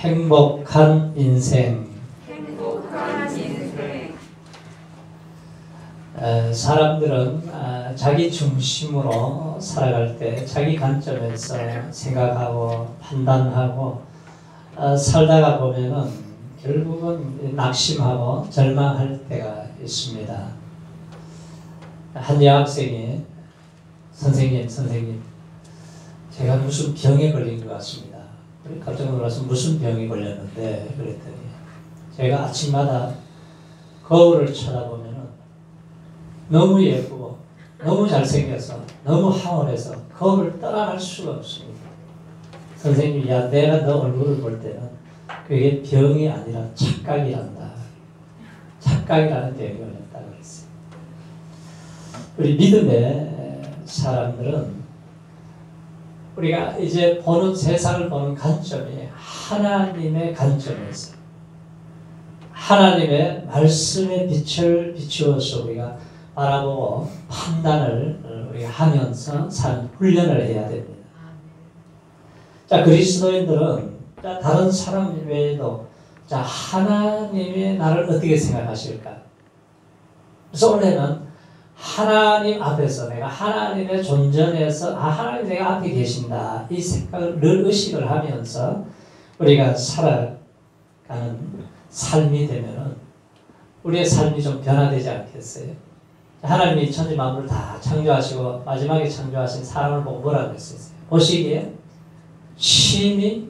행복한 인생. 사람들은 자기 중심으로 살아갈 때 자기 관점에서 생각하고 판단하고 살다가 보면은 결국은 낙심하고 절망할 때가 있습니다. 한 여학생이 선생님 제가 무슨 병에 걸린 것 같습니다. 깜짝 놀라서 무슨 병이 걸렸는데 그랬더니 제가 아침마다 거울을 쳐다보면 너무 예쁘고 너무 잘생겨서 너무 황홀해서 거울을 떠나갈 수가 없습니다. 선생님이 야 내가 너 얼굴을 볼 때는 그게 병이 아니라 착각이란다. 착각이라는 병이 걸렸다고 그랬어요. 우리 믿음의 사람들은 우리가 이제 보는 세상을 보는 관점이 하나님의 관점에서 하나님의 말씀의 빛을 비추어서 우리가 바라보고 판단을 우리가 하면서 사는 훈련을 해야 됩니다. 자, 그리스도인들은 다른 사람 외에도 자, 하나님이 나를 어떻게 생각하실까? 그래서 원래는 하나님 앞에서 내가 하나님의 존전에서 하나님 내가 앞에 계신다 이 생각을 늘 의식을 하면서 우리가 살아가는 삶이 되면은 우리의 삶이 좀 변화되지 않겠어요? 하나님이 천지 만물을 다 창조하시고 마지막에 창조하신 사람을 보고 뭐라고 했어요? 보시기에 심히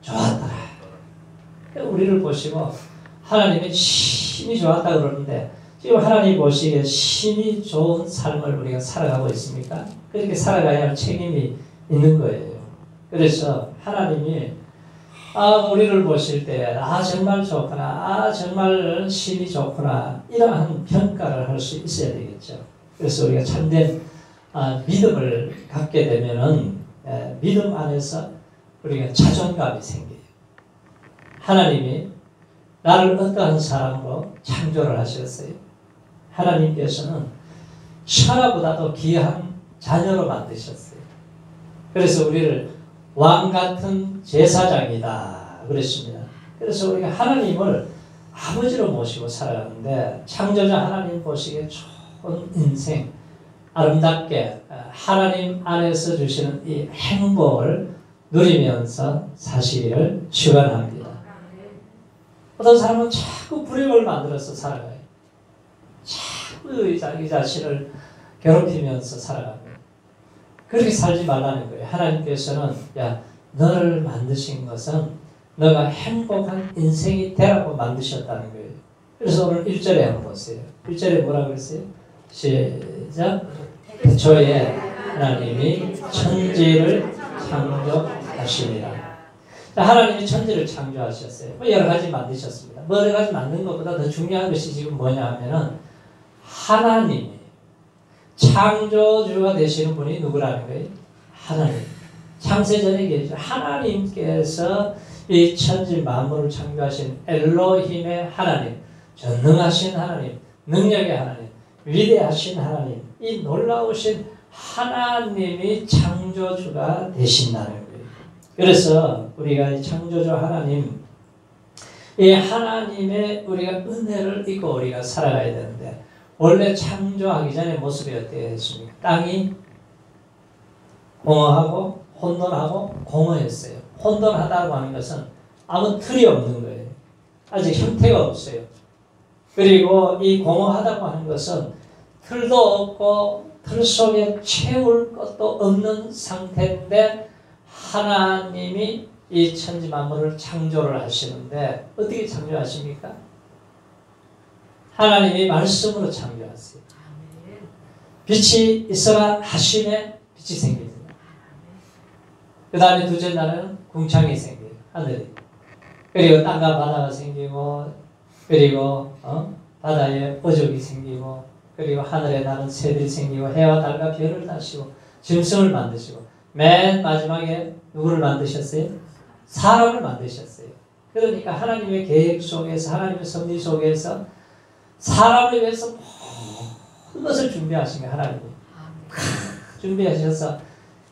좋았더라. 우리를 보시고 하나님이 심히 좋았다 그러는데 지금 하나님 보시기에 심히 좋은 삶을 우리가 살아가고 있습니까? 그렇게 살아가야 할 책임이 있는 거예요. 그래서 하나님이 우리를 보실 때 정말 좋구나, 정말 심히 좋구나 이러한 평가를 할 수 있어야 되겠죠. 그래서 우리가 참된 믿음을 갖게 되면은 믿음 안에서 우리가 자존감이 생겨요. 하나님이 나를 어떠한 사람으로 창조를 하셨어요? 하나님께서는 천하보다도 귀한 자녀로 만드셨어요. 그래서 우리를 왕 같은 제사장이다 그랬습니다. 그래서 우리가 하나님을 아버지로 모시고 살아가는데 창조자 하나님 보시기에 좋은 인생 아름답게 하나님 안에서 주시는 이 행복을 누리면서 사시기를 축원합니다. 어떤 사람은 자꾸 불행을 만들어서 살아가요. 자꾸 자기 자신을 괴롭히면서 살아갑니다. 그렇게 살지 말라는 거예요. 하나님께서는 야 너를 만드신 것은 너가 행복한 인생이 되라고 만드셨다는 거예요. 그래서 오늘 1절에 한번 보세요. 1절에 뭐라고 그랬어요? 시작. 태초에 하나님이 천지를 창조하시니라. 하나님이 천지를 창조하셨어요. 여러 가지 만드셨습니다. 여러 가지 만든 것보다 더 중요한 것이 지금 뭐냐 하면은 하나님이 창조주가 되시는 분이 누구라는 거예요? 하나님. 창세전에 계신 하나님께서 이 천지 만물을 창조하신 엘로힘의 하나님, 전능하신 하나님, 능력의 하나님, 위대하신 하나님, 이 놀라우신 하나님이 창조주가 되신다는 거예요. 그래서 우리가 이 창조주 하나님, 이 하나님의 우리가 은혜를 입고 우리가 살아가야 되는데 원래 창조하기 전에 모습이 어떻게 됐습니까? 땅이 공허하고 혼돈하고 공허했어요. 혼돈하다고 하는 것은 아무 틀이 없는 거예요. 아직 형태가 없어요. 그리고 이 공허하다고 하는 것은 틀도 없고 틀 속에 채울 것도 없는 상태인데 하나님이 이 천지 만물을 창조를 하시는데 어떻게 창조하십니까? 하나님이 말씀으로 창조하세요. 빛이 있어라 하심에 빛이 생깁니다. 그 다음에 둘째 날에는 궁창이 생겨요. 하늘이. 그리고 땅과 바다가 생기고 그리고 바다에 어족이 생기고 그리고 하늘에 나는 새들이 생기고 해와 달과 별을 다시고 짐승을 만드시고 맨 마지막에 누구를 만드셨어요? 사람을 만드셨어요. 그러니까 하나님의 계획 속에서 하나님의 섭리 속에서 사람을 위해서 모든 것을 준비하신 게 하나님이 준비하셔서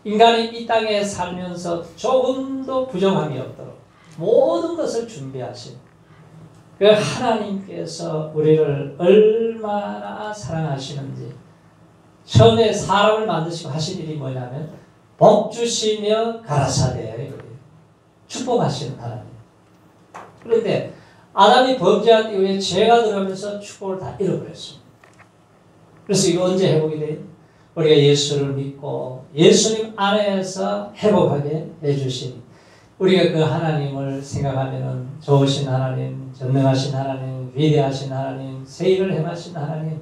인간이 이 땅에 살면서 조금도 부정함이 없도록 모든 것을 준비하신 그 하나님께서 우리를 얼마나 사랑하시는지 처음에 사람을 만드시고 하신 일이 뭐냐면 복 주시며 가라사대 축복하시는 하나님. 그런데 아담이 범죄한 이후에 죄가 들어오면서 축복을 다 잃어버렸습니다. 그래서 이거 언제 회복이 돼요? 우리가 예수를 믿고 예수님 안에서 회복하게 해주신 우리가 그 하나님을 생각하면은 좋으신 하나님, 전능하신 하나님, 위대하신 하나님, 세일을 행하신 하나님,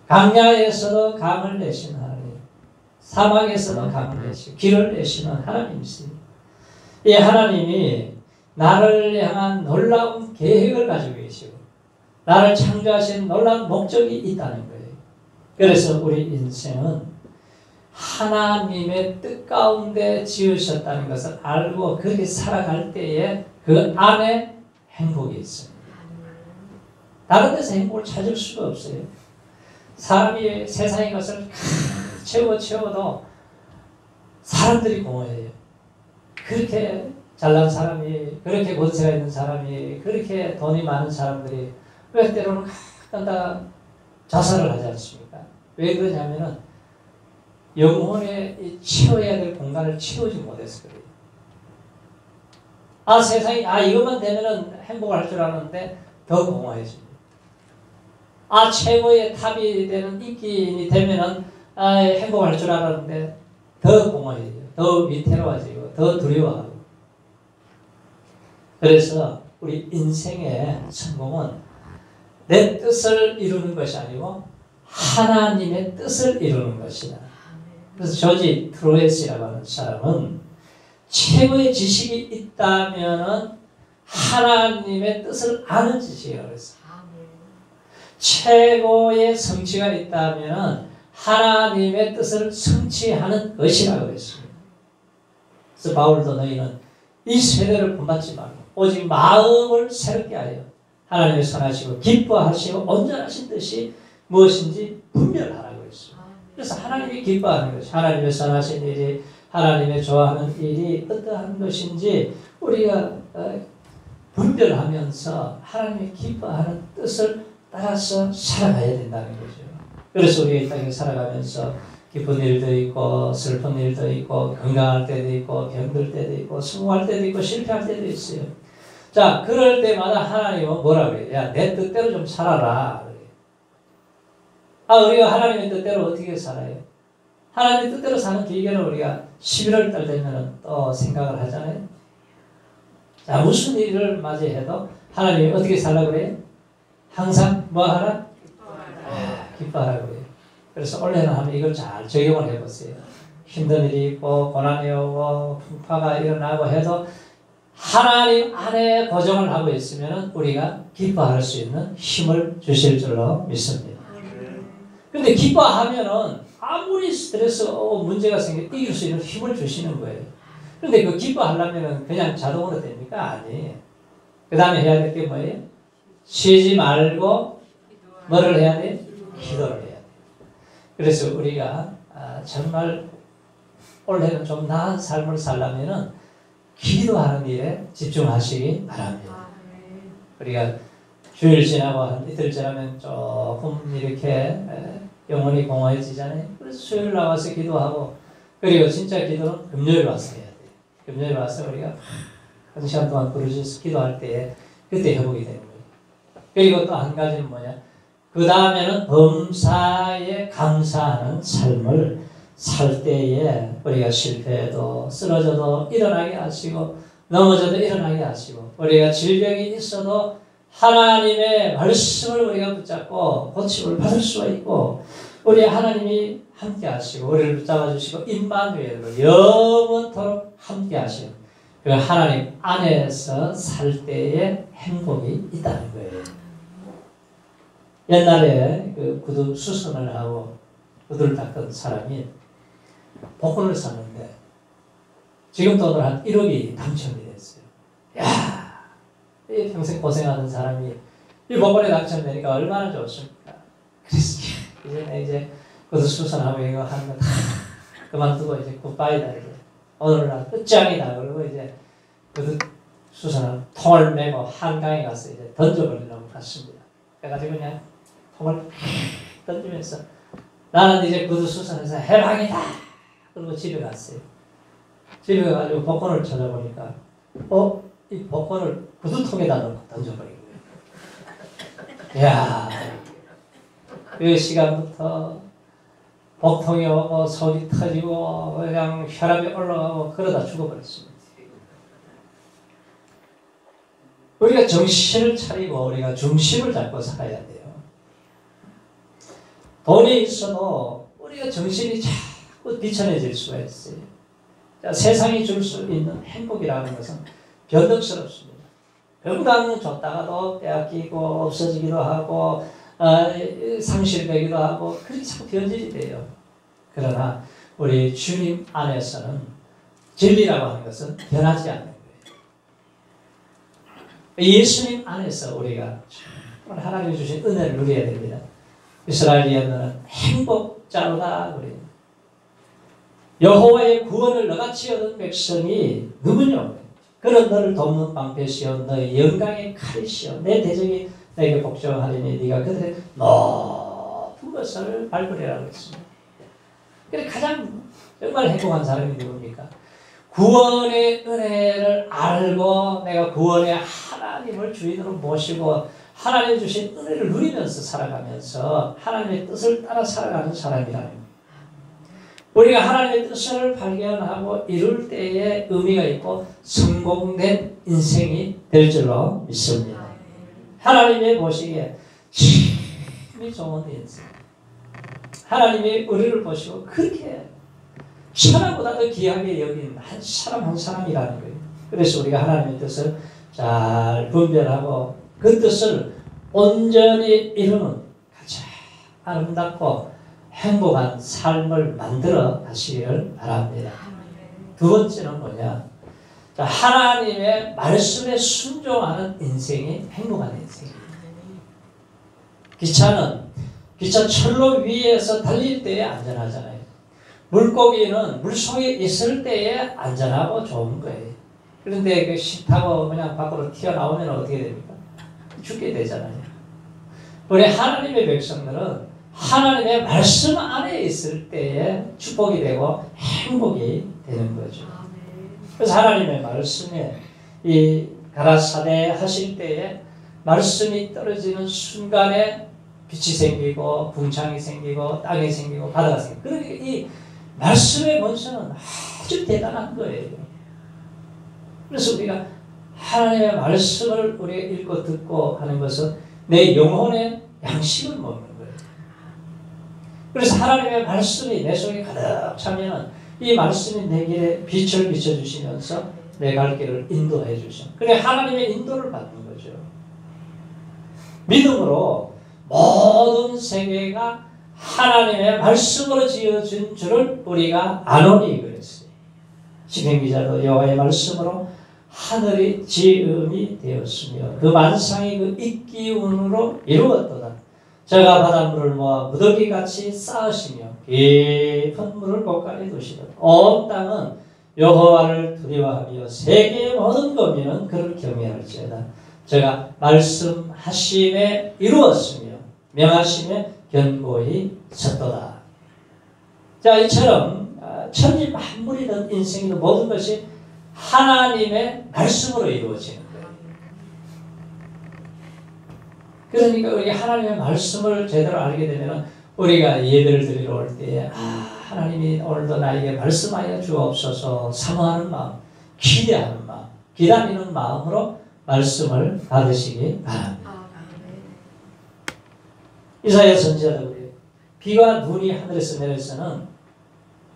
강야에서도 강을 내신 하나님, 사막에서도 강을 내시고 길을 내시는 하나님이십니다. 이 하나님이 나를 향한 놀라운 계획을 가지고 계시고 나를 창조하신 놀라운 목적이 있다는 거예요. 그래서 우리 인생은 하나님의 뜻 가운데 지으셨다는 것을 알고 그렇게 살아갈 때에 그 안에 행복이 있습니다. 다른 데서 행복을 찾을 수가 없어요. 사람이 세상의 것을 채워도 사람들이 공허해요. 그렇게 잘난 사람이, 그렇게 권세가 있는 사람이, 그렇게 돈이 많은 사람들이 왜 때로는 다 자살을 하지 않습니까? 왜 그러냐면은 영혼에 채워야 될 공간을 채우지 못해서 그래요. 세상이 이것만 되면은 행복할 줄 알았는데 더 공허해집니다. 최고의 탑이 되는 인기인이 되면은 행복할 줄 알았는데 더 공허해져, 더 위태로워지고 더 두려워하고. 그래서 우리 인생의 성공은 내 뜻을 이루는 것이 아니고 하나님의 뜻을 이루는 것이다. 그래서 조지 트로에스라고 하는 사람은 최고의 지식이 있다면은 하나님의 뜻을 아는 지식이라고 했어요. 최고의 성취가 있다면은 하나님의 뜻을 성취하는 것이라고 했습니다. 그래서 바울도 너희는 이 세대를 본받지 말고 오직 마음을 새롭게 하여 하나님의 선하시고 기뻐하시고 온전하신 뜻이 무엇인지 분별하라고 했습니다. 그래서 하나님이 기뻐하는 것이 하나님의 선하신 일이 하나님의 좋아하는 일이 어떠한 것인지 우리가 분별하면서 하나님이 기뻐하는 뜻을 따라서 살아가야 된다는 거죠. 그래서 우리가 이 땅에 살아가면서 기쁜 일도 있고 슬픈 일도 있고 건강할 때도 있고 병들 때도 있고 성공할 때도 있고 실패할 때도 있어요. 자, 그럴 때마다 하나님은 뭐라 그래요? 야, 내 뜻대로 좀 살아라. 우리가 하나님의 뜻대로 어떻게 살아요? 하나님의 뜻대로 사는 길게는 우리가 11월 달 되면 또 생각을 하잖아요. 자, 무슨 일을 맞이해도 하나님이 어떻게 살라고 그래요? 항상 뭐 하라? 기뻐하라고 그래요. 그래서 올해는 한번 이걸 잘 적용을 해보세요. 힘든 일이 있고 고난이 오고 풍파가 일어나고 해도 하나님 안에 고정을 하고 있으면 우리가 기뻐할 수 있는 힘을 주실 줄로 믿습니다. 근데 기뻐하면은 아무리 스트레스 문제가 생겨 이길 수 있는 힘을 주시는 거예요. 그런데 그 기뻐하려면은 그냥 자동으로 됩니까? 아니에요. 그 다음에 해야 될 게 뭐예요? 쉬지 말고 뭐를 해야 돼요? 기도를 해야 돼요. 그래서 우리가 정말 올해는 좀 나은 삶을 살려면은 기도하는 일에 집중하시기 바랍니다. 우리가 주일 지나고 한 이틀 지나면 조금 이렇게 영혼이 공허해지잖아요. 그래서 수요일 나와서 기도하고 그리고 진짜 기도는 금요일 와서 해야 돼요. 금요일 와서 우리가 한 시간 동안 부르셔서 기도할 때에 그때 회복이 되는 거예요. 그리고 또 한 가지는 뭐냐? 그 다음에는 범사에 감사하는 삶을 살 때에 우리가 실패해도 쓰러져도 일어나게 하시고 넘어져도 일어나게 하시고 우리가 질병이 있어도 하나님의 말씀을 우리가 붙잡고 고침을 받을 수가 있고 우리 하나님이 함께 하시고 우리를 붙잡아 주시고 임마누엘로 영원토록 함께 하시고 그 하나님 안에서 살 때의 행복이 있다는 거예요. 옛날에 그 구두 수선을 하고 구두를 닦던 사람이 복권을 샀는데 지금 돈으로 한 1억이 당첨이 됐어요. 야, 이 평생 고생하던 사람이 이 복권에 당첨되니까 얼마나 좋습니까? 그래서 이제 구두 수선하고 이거 하는 거 다 그만두고 이제 굿바이다 이제 오늘 날 끝장이다 그러고 이제 구두 수사는 통을 메고 한강에 가서 이제 던져버리려고 갔습니다. 그래가지고 그냥 통을 던지면서 나는 이제 구두 수선해서 해방이다! 그리고 집에 갔어요. 집에 가가지고 복권을 찾아보니까 이 복권을 구두통에다 넣고 던져버린 거예요. 이야, 그 시간부터 복통이 오고 속이 터지고 그냥 혈압이 올라가고 그러다 죽어버렸습니다. 우리가 정신을 차리고 우리가 중심을 잡고 살아야 돼요. 돈이 있어도 우리가 정신이 자꾸 비천해질 수가 있어요. 자, 세상이 줄 수 있는 행복이라는 것은 변덕스럽습니다. 건강은 줬다가도 빼앗기고 없어지기도 하고 상실되기도 하고 그렇게 자꾸 변질이 돼요. 그러나 우리 주님 안에서는 진리라고 하는 것은 변하지 않는 거예요. 예수님 안에서 우리가 하나님이 주신 은혜를 누려야 됩니다. 이스라엘이었는 행복자로다 그래요. 여호와의 구원을 너같이 얻은 백성이 누구냐? 그는 너를 돕는 방패시오 너의 영광의 칼이시오 내 대적이 내게 복종하리니 네가 그들의 높은 것을 밟으리라고 했습니다. 그래 가장 정말 행복한 사람이 누굽니까? 구원의 은혜를 알고 내가 구원의 하나님을 주인으로 모시고 하나님 주신 은혜를 누리면서 살아가면서 하나님의 뜻을 따라 살아가는 사람이라는 겁니다. 우리가 하나님의 뜻을 발견하고 이룰 때에 의미가 있고 성공된 인생이 될 줄로 믿습니다. 하나님의 보시기에 참 좋은 인생. 하나님이 우리를 보시고 그렇게 천하보다 더 귀하게 여긴 한 사람 한 사람이라는 거예요. 그래서 우리가 하나님의 뜻을 잘 분별하고 그 뜻을 온전히 이루는 가장 아름답고 행복한 삶을 만들어 가시기를 바랍니다. 두 번째는 뭐냐? 자, 하나님의 말씀에 순종하는 인생이 행복한 인생입니다. 기차 철로 위에서 달릴 때에 안전하잖아요. 물고기는 물속에 있을 때에 안전하고 좋은 거예요. 그런데 그 식 타고 그냥 밖으로 튀어나오면 어떻게 됩니까? 죽게 되잖아요. 우리 하나님의 백성들은 하나님의 말씀 안에 있을 때에 축복이 되고 행복이 되는 거죠. 그래서 하나님의 말씀에 이 가라사대 하실 때에 말씀이 떨어지는 순간에 빛이 생기고 궁창이 생기고 땅이 생기고 바다가 생기고 그러니까 이 말씀의 본성은 아주 대단한 거예요. 그래서 우리가 하나님의 말씀을 우리가 읽고 듣고 하는 것은 내 영혼의 양식을 먹는 거예요. 그래서 하나님의 말씀이 내 속에 가득 차면 이 말씀이 내 길에 빛을 비춰주시면서 내 갈 길을 인도해 주셔. 그래 하나님의 인도를 받는 거죠. 믿음으로 모든 세계가 하나님의 말씀으로 지어진 줄을 우리가 아노니 그랬어요. 시편 기자도 여호와의 말씀으로 하늘이 지음이 되었으며 그 만상이 그 입기운으로 이루었도다. 저가 바닷물을 모아 무더기같이 쌓으시며 깊은 물을 곳간에 두시도다. 온 땅은 여호와를 두려워하며 세계의 모든 거민은 그를 경외할지어다. 저가 말씀하심에 이루었으며 명하심에 견고히 섰도다. 자, 이처럼 천지 만물이든 인생이든 모든 것이 하나님의 말씀으로 이루어지는 거예요. 그러니까 우리가 하나님의 말씀을 제대로 알게 되면 우리가 예배를 드리러 올 때에 하나님이 오늘도 나에게 말씀하여 주옵소서 사모하는 마음, 기대하는 마음, 기다리는 마음으로 말씀을 받으시기 바랍니다. 이사야 선지자도 그래요. 비와 눈이 하늘에서 내려서는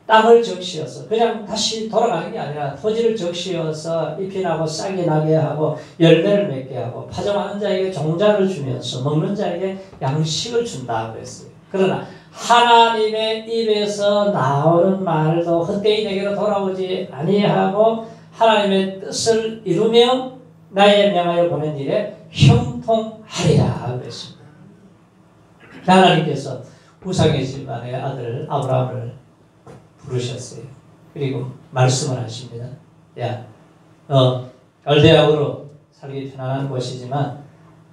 땅을 적시어서 그냥 다시 돌아가는 게 아니라 토지를 적시어서 잎이 나고 싹이 나게 하고 열매를 맺게 하고 파종하는 자에게 종자를 주면서 먹는 자에게 양식을 준다고 했어요. 그러나 하나님의 입에서 나오는 말도 헛되이 내게로 돌아오지 아니하고 하나님의 뜻을 이루며 나의 명하여 보낸 일에 형통하리라 그랬습니다. 하나님께서 우상의 집안의 아들 아브라함을 부르셨어요. 그리고 말씀을 하십니다. 야, 열대학으로 살기 편안한 곳이지만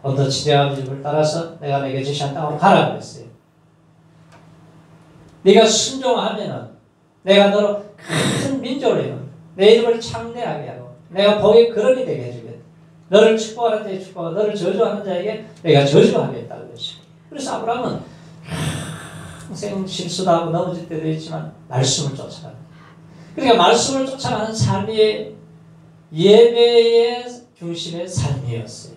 본토 친정아버지 집을 따라서 내가 내게 주신 땅으로 가라고 했어요. 네가 순종하면은 내가 너로 큰 민족을 이룬다. 내 이름을 창대하게 하고 내가 복의 근원이 되게 해주겠다. 너를 축복하는 자에게 축복하고 너를 저주하는 자에게 내가 저주하겠다고 그랬어요. 그래서 아브라함은 평생 실수도 하고 넘어질 때도 있지만 말씀을 쫓아가는, 그러니까 말씀을 쫓아가는 삶이 예배의 중심의 삶이었어요.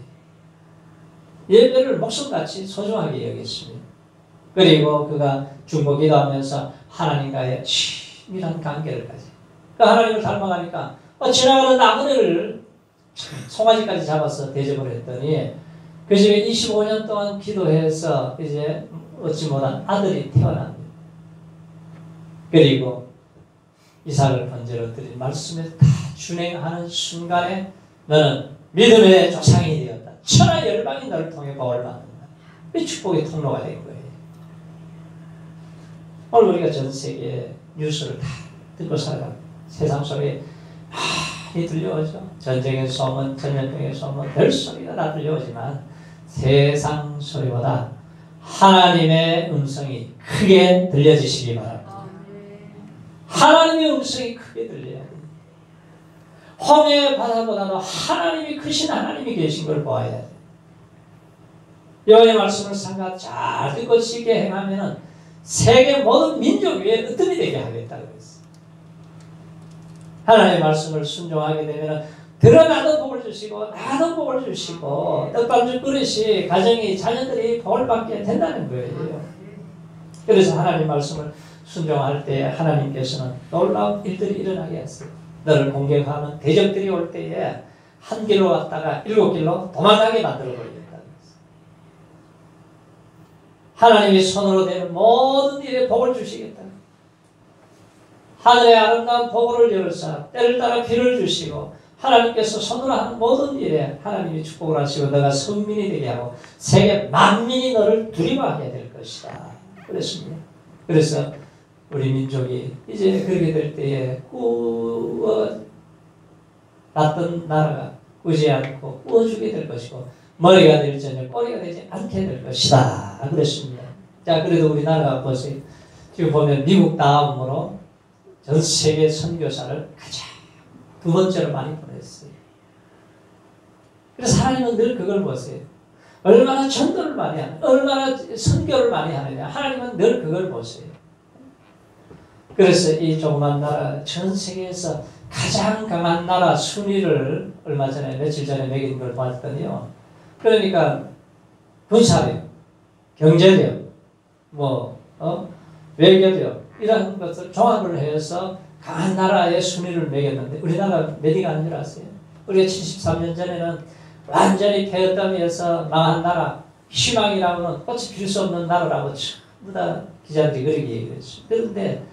예배를 목숨같이 소중하게 여겼습니다. 그리고 그가 중보 기도하면서 하나님과의 친밀한 관계를 가지. 그 하나님을 닮아가니까 지나가는 나그네를 송아지까지 잡아서 대접을 했더니 그 집에 25년 동안 기도해서 이제 얻지 못한 아들이 태어납니다. 그리고 이삭을 번제로 드린 말씀에 다 준행하는 순간에 너는 믿음의 조상이 되었다. 천하 열방이 너를 통해 복을 받는다. 이 축복의 통로가 된 거예요. 오늘 우리가 전 세계 뉴스를 다 듣고 살아갑니다. 세상 속에 많이 들려오죠. 전쟁의 소문, 전염병의 소문, 별 소리가 다 들려오지만 세상 소리보다 하나님의 음성이 크게 들려지시기 바랍니다. 하나님의 음성이 크게 들려야 돼요. 홍해 바다보다도 하나님이 크신 하나님이 계신 걸 보아야 돼요. 여호와의 말씀을 삼가 잘 듣고 지게 행하면은 세계 모든 민족 위에 으뜸이 되게 하겠다고 했어요. 하나님의 말씀을 순종하게 되면 들어가도 복을 주시고 나도 복을 주시고 떡밥줄 그릇이 가정이 자녀들이 복을 받게 된다는 거예요. 그래서 하나님 말씀을 순종할 때 하나님께서는 놀라운 일들이 일어나게 했어요. 너를 공격하는 대적들이 올 때에 한 길로 왔다가 7길로 도망가게 만들어 버리겠다. 하나님이 손으로 되는 모든 일에 복을 주시겠다. 하늘의 아름다운 복을 열어서 때를 따라 비를 주시고 하나님께서 손으로 하는 모든 일에 하나님이 축복을 하시고 너가 성민이 되게 하고 세계 만민이 너를 두려워하게 될 것이다. 그랬습니다. 그래서 우리 민족이 이제 그렇게 될 때에 났던 나라가 꾸지 않고 꾸어주게 될 것이고 머리가 될 전에 꼬리가 되지 않게 될 것이다. 그랬습니다. 자, 그래도 우리나라가 보세요. 지금 보면 미국 다음으로 전 세계 선교사를 가장 두 번째로 많이 보냈어요. 그래서 하나님은 늘 그걸 보세요. 얼마나 전도를 많이 하느냐, 얼마나 선교를 많이 하느냐, 하나님은 늘 그걸 보세요. 그래서 이 조그만 나라, 전 세계에서 가장 강한 나라 순위를 얼마 전에, 며칠 전에 매긴 걸 봤더니요. 그러니까 군사력, 경제력, 외교력 이런 것을 종합을 해서 강한 나라의 순위를 매겼는데 우리나라 몇 위가 아닌 줄 아세요? 우리가 73년 전에는 완전히 폐허더미에서 망한 나라, 희망이라고는 꽃이 필 수 없는 나라라고 전부 다 기자들이 그렇게 얘기를 했어요. 그런데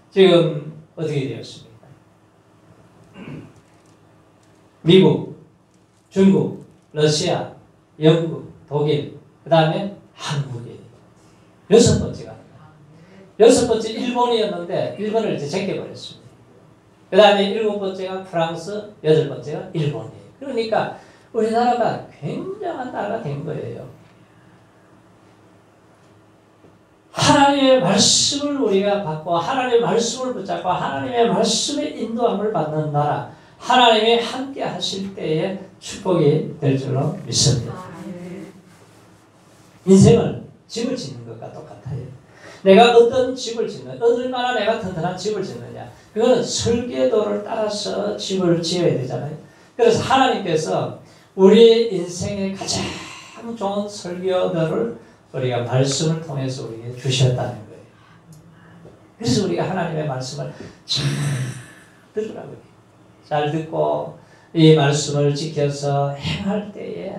지금 어떻게 되었습니까? 미국, 중국, 러시아, 영국, 독일, 그 다음에 한국이에요. 6번째가. 6번째 일본이었는데 일본을 이제 제껴버렸습니다. 그 다음에 7번째가 프랑스, 8번째가 일본이에요. 그러니까 우리나라가 굉장한 나라가 된 거예요. 하나님의 말씀을 우리가 받고 하나님의 말씀을 붙잡고 하나님의 말씀의 인도함을 받는 나라, 하나님이 함께 하실 때에 축복이 될 줄로 믿습니다. 인생은 집을 짓는 것과 똑같아요. 내가 어떤 집을 짓는, 얼마나 내가 튼튼한 집을 짓느냐, 그거는 설계도를 따라서 집을 지어야 되잖아요. 그래서 하나님께서 우리 인생의 가장 좋은 설계도를 우리가 말씀을 통해서 우리에게 주셨다는 거예요. 그래서 우리가 하나님의 말씀을 잘 들으라고요. 잘 듣고 이 말씀을 지켜서 행할 때에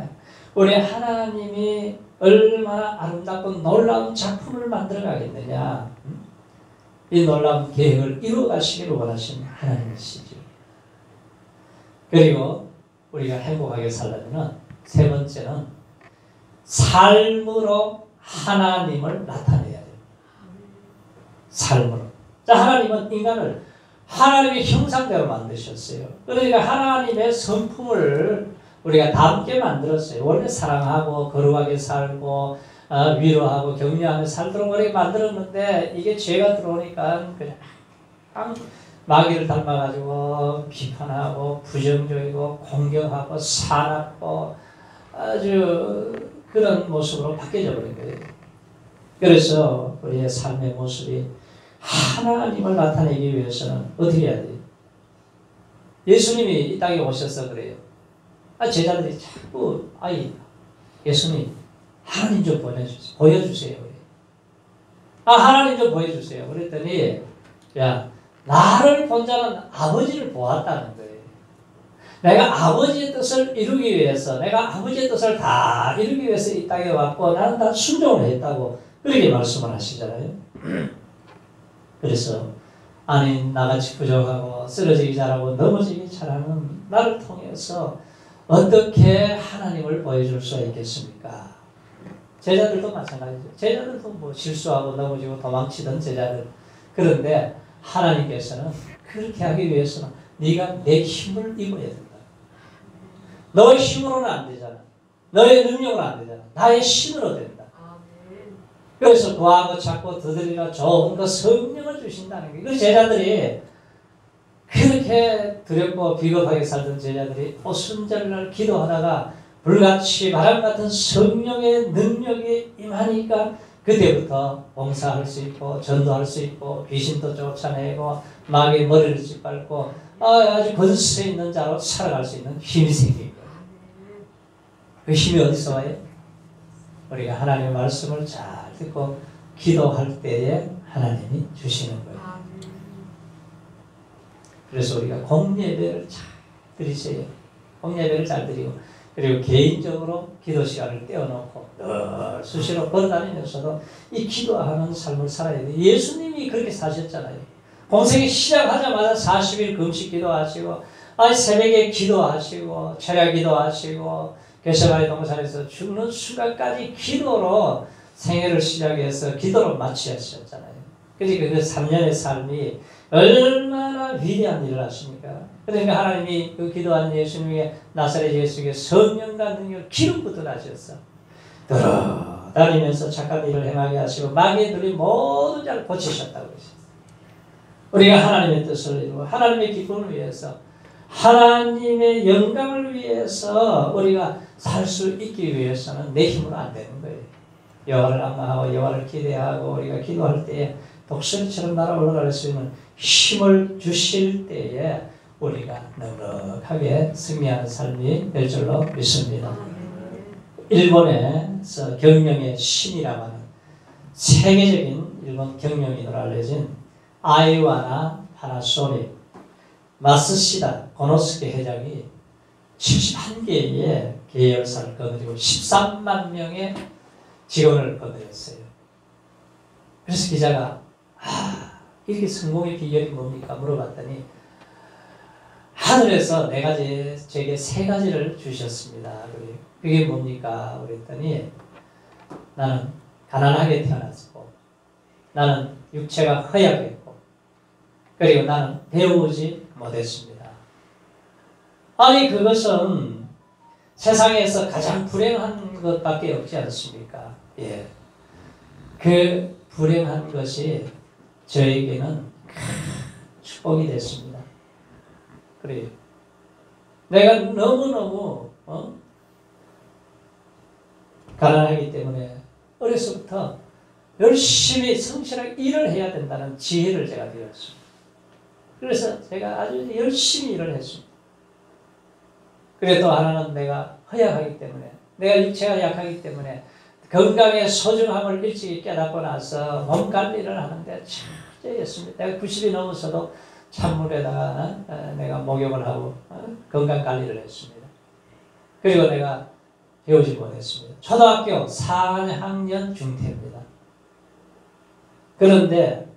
우리 하나님이 얼마나 아름답고 놀라운 작품을 만들어 가겠느냐. 이 놀라운 계획을 이루어 가시기를 원하시는 하나님이시죠. 그리고 우리가 행복하게 살려면 세 번째는 삶으로 하나님을 나타내야 돼요. 삶으로. 자, 하나님은 인간을 하나님의 형상대로 만드셨어요. 그러니까 하나님의 성품을 우리가 닮게 만들었어요. 원래 사랑하고 거룩하게 살고 위로하고 격려하며 살도록 우리가 만들었는데 이게 죄가 들어오니까 그냥 마귀를 닮아가지고 비판하고 부정적이고 공격하고 사납고 아주 그런 모습으로 바뀌어져 버린 거예요. 그래서 우리의 삶의 모습이 하나님을 나타내기 위해서는 어떻게 해야 돼요? 예수님이 이 땅에 오셔서 그래요. 제자들이 자꾸 예수님 하나님 좀 보여주세요. 하나님 좀 보여주세요. 그랬더니 야, 나를 본 자는 아버지를 보았다는 거예요. 내가 아버지의 뜻을 이루기 위해서, 내가 아버지의 뜻을 다 이루기 위해서 이 땅에 왔고 나는 다 순종을 했다고 그렇게 말씀을 하시잖아요. 그래서 나같이 부족하고 쓰러지기 잘하고 넘어지기 잘하는 나를 통해서 어떻게 하나님을 보여줄 수 있겠습니까? 제자들도 마찬가지죠. 제자들도 뭐 실수하고 넘어지고 도망치던 제자들. 그런데 하나님께서는 그렇게 하기 위해서는 네가 내 힘을 입어야 된다. 너의 힘으로는 안 되잖아. 너의 능력으로 안 되잖아. 나의 신으로 된다. 그래서 구하고 찾고 더들이라 좋은 거 성령을 주신다는 거예요. 그 제자들이 그렇게 두렵고 비겁하게 살던 제자들이 오순절날 기도하다가 불같이 바람 같은 성령의 능력이 임하니까 그때부터 봉사할 수 있고 전도할 수 있고 귀신도 쫓아내고 마귀의 머리를 짓밟고 아주 권세 있는 자로 살아갈 수 있는 힘이 생긴 거예요. 그 힘이 어디서 와요? 우리가 하나님의 말씀을 잘 듣고 기도할 때에 하나님이 주시는 거예요. 그래서 우리가 공예배를 잘 드리세요. 공예배를 잘 드리고 그리고 개인적으로 기도 시간을 떼어놓고 수시로 걸어다니면서도 이 기도하는 삶을 살아야 돼요. 예수님이 그렇게 사셨잖아요. 공생이 시작하자마자 40일 금식 기도하시고 새벽에 기도하시고 철야 기도하시고 겟세마네 동산에서 죽는 순간까지 기도로 생애를 시작해서 기도로 마치셨잖아요. 그러니까 그 3년의 삶이 얼마나 위대한 일을 하십니까? 그러니까 하나님이 그 기도한 예수님의 나사렛 예수에게 성령과 능력을 기름부터 하셨어. 돌아다니면서 착한 일을 행하게 하시고 마귀에 들린 모든 자를 고치셨다고 그러셨어요. 우리가 하나님의 뜻을 이루고 하나님의 기쁨을 위해서 하나님의 영광을 위해서 우리가 살 수 있기 위해서는 내 힘으로 안 되는 거예요. 여호와를 앙망하고 여호와를 기대하고 우리가 기도할 때에 독수리처럼 날아올라갈 수 있는 힘을 주실 때에 우리가 넉넉하게 승리하는 삶이 될 줄로 믿습니다. 일본에서 경영의 신이라고 하는 세계적인 일본 경영인으로 알려진 아이와나 파나소닉 마스시다 고노스케 회장이 71개의 계열사를 거느리고 13만 명의 직원을 거느렸어요. 그래서 기자가 이렇게 성공의 비결이 뭡니까? 물어봤더니 하늘에서 제게 세 가지를 주셨습니다. 그게 뭡니까? 그랬더니 나는 가난하게 태어났고 나는 육체가 허약했고 그리고 나는 배우지 못했습니다. 그것은 세상에서 가장 불행한 것밖에 없지 않습니까? 예. 그 불행한 것이 저에게는 큰 축복이 됐습니다. 그래요. 내가 너무너무 가난하기 때문에 어려서부터 열심히 성실하게 일을 해야 된다는 지혜를 제가 배웠습니다. 그래서 제가 아주 열심히 일을 했습니다. 그래도 하나는 내가 허약하기 때문에 내가 육체가 약하기 때문에 건강의 소중함을 일찍 깨닫고 나서 몸 관리를 하는데 천재였습니다. 내가 90이 넘어서도 찬물에다가 내가 목욕을 하고 건강 관리를 했습니다. 그리고 내가 배우지 못했습니다. 초등학교 4학년 중퇴입니다. 그런데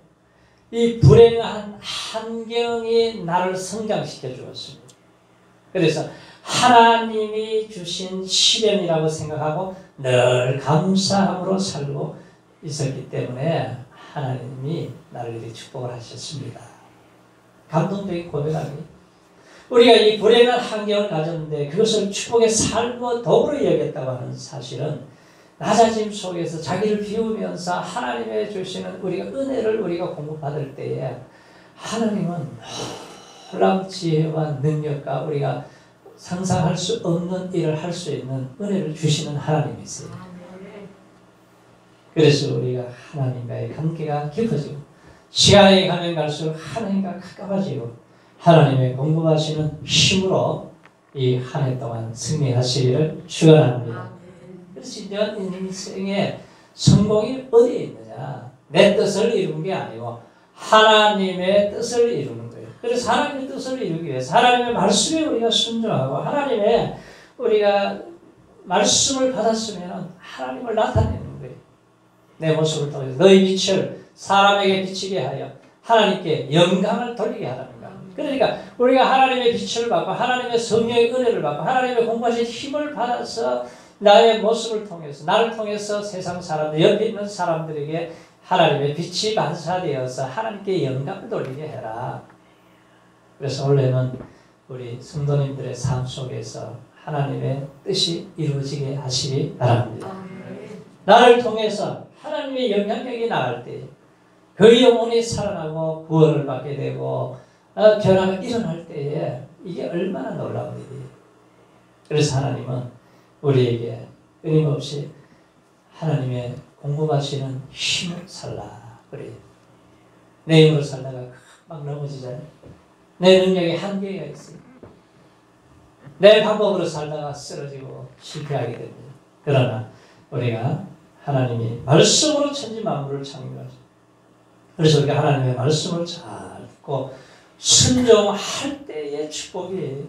이 불행한 환경이 나를 성장시켜 주었습니다. 그래서 하나님이 주신 시련이라고 생각하고 늘 감사함으로 살고 있었기 때문에 하나님이 나를 이렇게 축복을 하셨습니다. 감동적인 고백하기. 우리가 이 불행한 환경을 가졌는데 그것을 축복의 삶의 도구로 여겼다고 하는 사실은 낮아짐 속에서 자기를 비우면서 하나님의 주시는 우리가 은혜를 우리가 공급받을 때에 하나님은 놀라운 지혜와 능력과 우리가 상상할 수 없는 일을 할 수 있는 은혜를 주시는 하나님이세요. 그래서 우리가 하나님과의 관계가 깊어지고 시간이 가면 갈수록 하나님과 가까워지고 하나님의 공급하시는 힘으로 이 한 해 동안 승리하시기를 축원합니다. 그래서 인생의 성공이 어디에 있느냐? 내 뜻을 이루는 게 아니고 하나님의 뜻을 이루는 거예요. 그래서 하나님의 뜻을 이루기 위해서 하나님의 말씀에 우리가 순종하고 하나님의 우리가 말씀을 받았으면 하나님을 나타내는 거예요. 내 모습을 통해서 너희 빛을 사람에게 비치게 하여 하나님께 영광을 돌리게 하라는 거예요. 그러니까 우리가 하나님의 빛을 받고 하나님의 성령의 은혜를 받고 하나님의 공부하신 힘을 받아서 나의 모습을 통해서 나를 통해서 세상 사람들 옆에 있는 사람들에게 하나님의 빛이 반사되어서 하나님께 영광을 돌리게 해라. 그래서 원래는 우리 성도님들의 삶 속에서 하나님의 뜻이 이루어지게 하시기 바랍니다. 나를 통해서 하나님의 영향력이 나갈 때 그 영혼이 살아나고 구원을 받게 되고 변화가 일어날 때에 이게 얼마나 놀라운 일이에요. 그래서 하나님은 우리에게 끊임없이 하나님의 공급하시는 힘을 살라 그래요. 내 힘으로 살다가 막 넘어지잖아요. 내 능력에 한계가 있어요. 내 방법으로 살다가 쓰러지고 실패하게 됩니다. 그러나 우리가 하나님이 말씀으로 천지 만물을 창조하시고 그래서 우리가 하나님의 말씀을 잘 듣고 순종할 때의 축복이에요.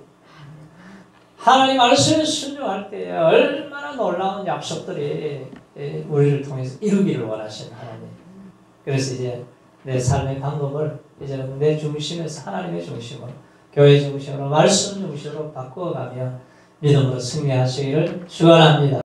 하나님 말씀에 순종할 때 얼마나 놀라운 약속들이 우리를 통해서 이루기를 원하시는 하나님. 그래서 이제 내 삶의 방법을 이제는 내 중심에서 하나님의 중심으로 교회 중심으로 말씀 중심으로 바꾸어가며 믿음으로 승리하시기를 축원합니다.